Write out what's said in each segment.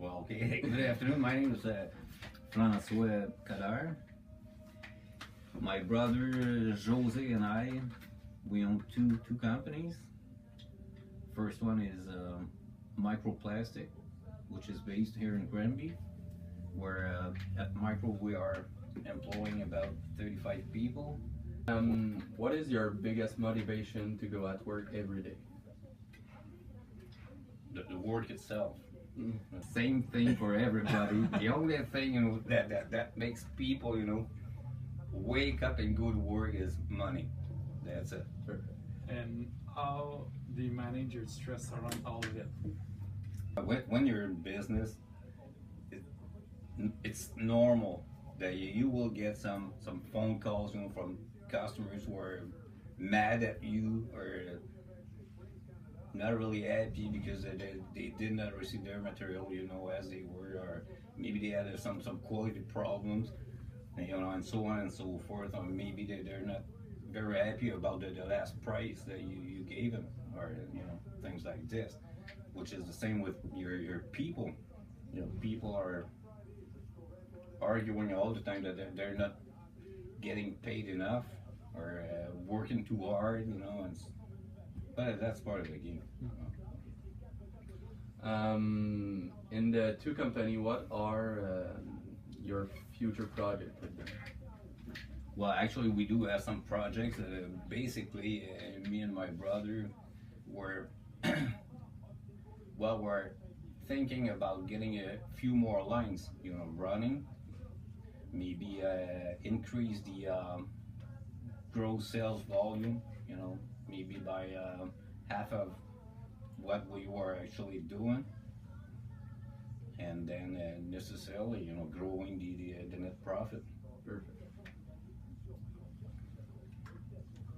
Well, okay. Good afternoon. My name is Francois Coderre. My brother Jose and I, we own two companies. First one is Microplastic, which is based here in Granby, where at Micro we are employing about 35 people. What is your biggest motivation to go at work every day? The work itself. Same thing for everybody. The only thing that makes people wake up and go to work is money. That's it. And how do you manage your stress around all of it? When you're in business, it's normal that you will get some phone calls from customers who are mad at you or not really happy because they did not receive their material as they were, or maybe they had some quality problems, and so on and so forth, or maybe they're not very happy about the last price that you gave them, or things like this, which is the same with your people. People are arguing all the time that they're not getting paid enough or working too hard, but that's part of the game. In the two company, what are your future projects with them? Well, actually, we do have some projects. Basically, me and my brother were we're thinking about getting a few more lines, running. Maybe increase the gross sales volume, maybe by half of what we were actually doing, and then necessarily, growing the net profit. Perfect.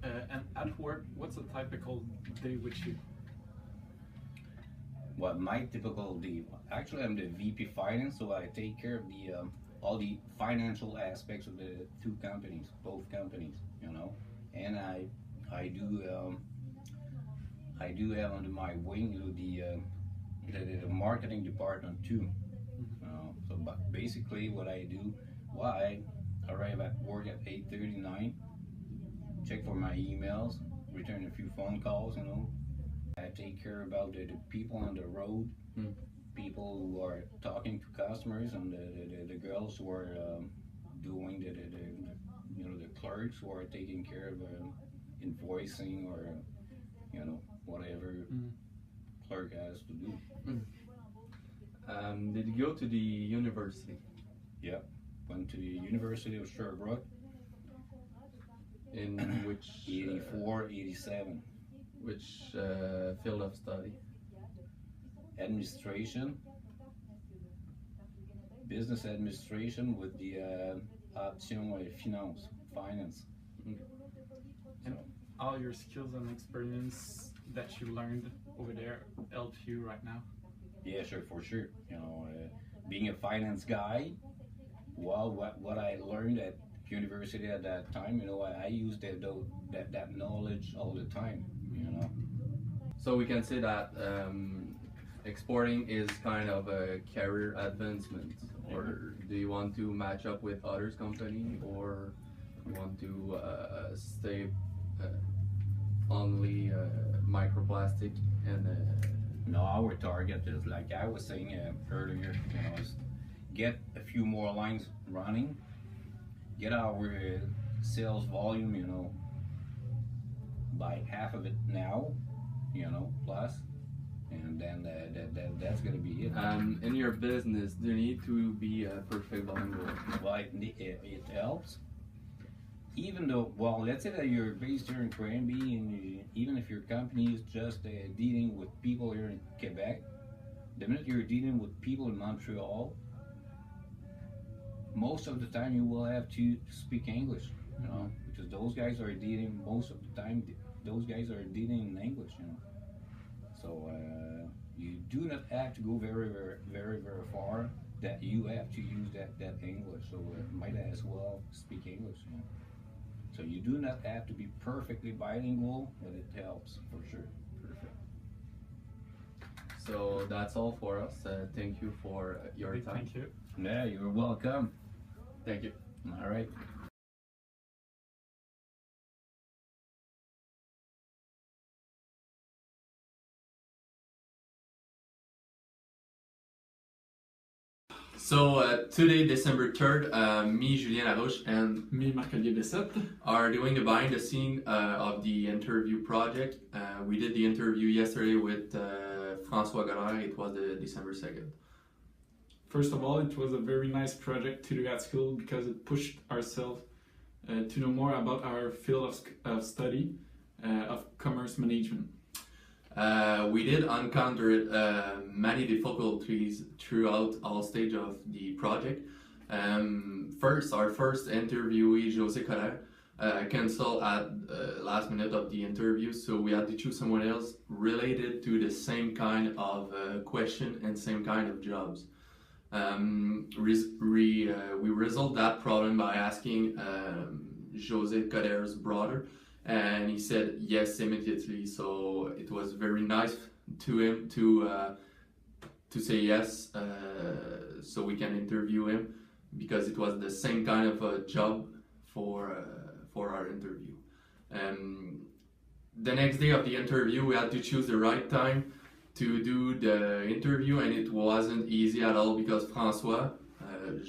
And at work, what's a typical day with you? What my typical day? Actually, I'm the VP Finance, so I take care of the all the financial aspects of the two companies, both companies, and I do have under my wing the marketing department too. So, but basically, what I do, I arrive at work at 8:39, check for my emails, return a few phone calls. I take care about the people on the road. People who are talking to customers, and the girls who are doing the clerks who are taking care of invoicing or whatever clerk has to do. Did you go to the university? Yep, went to the University of Sherbrooke. In which 84, 87. Which field of study? Administration, business administration with the option finance. And all your skills and experience that you learned over there help you right now? Yeah, sure, for sure. Being a finance guy, what I learned at university at that time, I used that knowledge all the time. So we can say that exporting is kind of a career advancement, or do you want to match up with others company, or you want to stay only microplastic and No, our target is, like I was saying earlier, is get a few more lines running, get our sales volume, by half of it now, plus, and then that's gonna be it. In your business, do you need to be a perfect bilingual? Well, it helps. Even though, let's say that you're based here in Granby, and even if your company is just dealing with people here in Quebec, the minute you're dealing with people in Montreal, most of the time you will have to speak English, because those guys are dealing, most of the time, those guys are dealing in English, So you do not have to go very, very, very, very far that you have to use that English. So might as well speak English. So you do not have to be perfectly bilingual, but it helps for sure. Perfect. So that's all for us. Thank you for your time. Thank you. Yeah, you're welcome. Thank you. All right. So today, December 3rd, me, Julien Larouche, and Me, Marc-Olivier Bessette. are doing the behind the scene of the interview project. We did the interview yesterday with Francois Coderre. It was the December 2nd. First of all, it was a very nice project to do at school because it pushed ourselves to know more about our field of study of commerce management. We did encounter many difficulties throughout all stages of the project. Our first interviewee, José Coderre, canceled at last minute of the interview, so we had to choose someone else related to the same kind of question and same kind of jobs. We resolved that problem by asking José Coderre's brother, and he said yes immediately. So it was very nice to him to say yes, so we can interview him, because it was the same kind of a job for our interview. The next day of the interview, we had to choose the right time to do the interview, and it wasn't easy at all because Francois,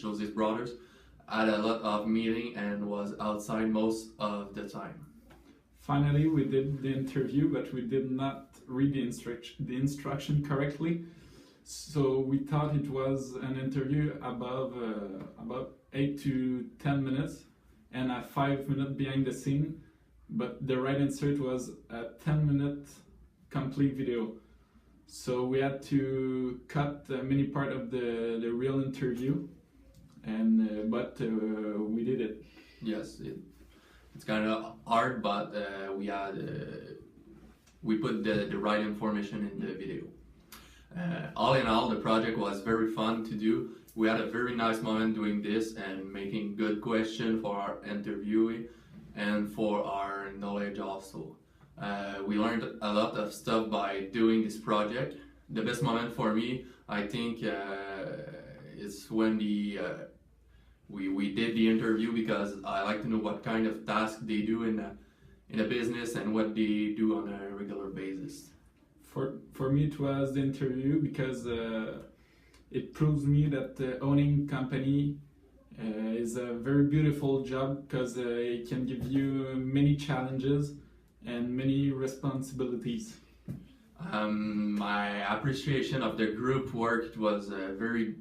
José's brothers, had a lot of meeting and was outside most of the time. Finally, we did the interview, but we did not read the instruction correctly. So we thought it was an interview about 8 to 10 minutes and a 5 minute behind the scene, but the right answer was a 10-minute complete video. So we had to cut many part of the real interview, and but we did it. Yes, it's kind of hard, but we put the right information in the video. All in all, the project was very fun to do. We had a very nice moment doing this and making good questions for our interviewee and for our knowledge also. We learned a lot of stuff by doing this project. The best moment for me, I think, is when we did the interview, because I like to know what kind of task they do in a business and what they do on a regular basis. For me, it was the interview because it proves me that owning company is a very beautiful job, because it can give you many challenges and many responsibilities. My appreciation of the group work was very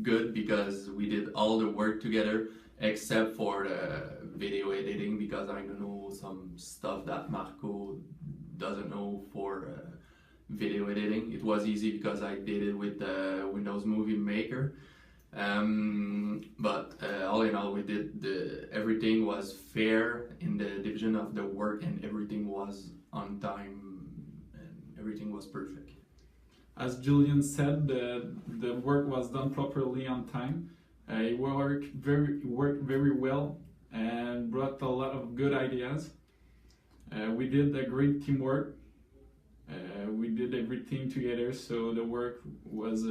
good, because we did all the work together except for the video editing, because I don't know some stuff that Marco doesn't know for video editing. It was easy because I did it with the Windows Movie Maker. But all in all, we did everything was fair in the division of the work, and everything was on time, and everything was perfect. As Julien said, the work was done properly on time. He worked very well and brought a lot of good ideas. We did a great teamwork. We did everything together, so the work was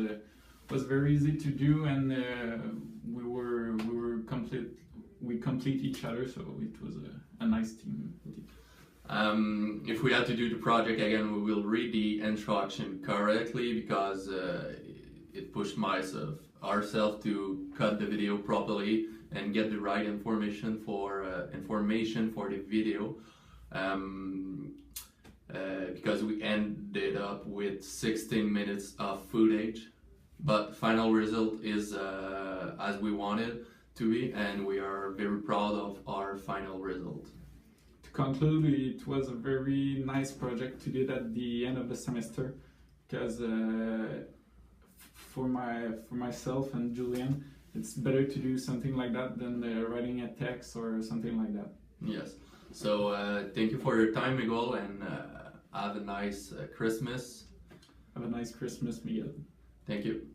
very easy to do, and we complete each other, so it was a nice team. If we had to do the project again, we will read the instruction correctly, because it pushed ourselves to cut the video properly and get the right information for the video. Because we ended up with 16 minutes of footage, but final result is as we wanted to be, and we are very proud of our final result. To conclude, it was a very nice project to do at the end of the semester, because for myself and Julien, it's better to do something like that than writing a text or something like that. Yes. So thank you for your time, Miguel, and have a nice Christmas. Have a nice Christmas, Miguel. Thank you.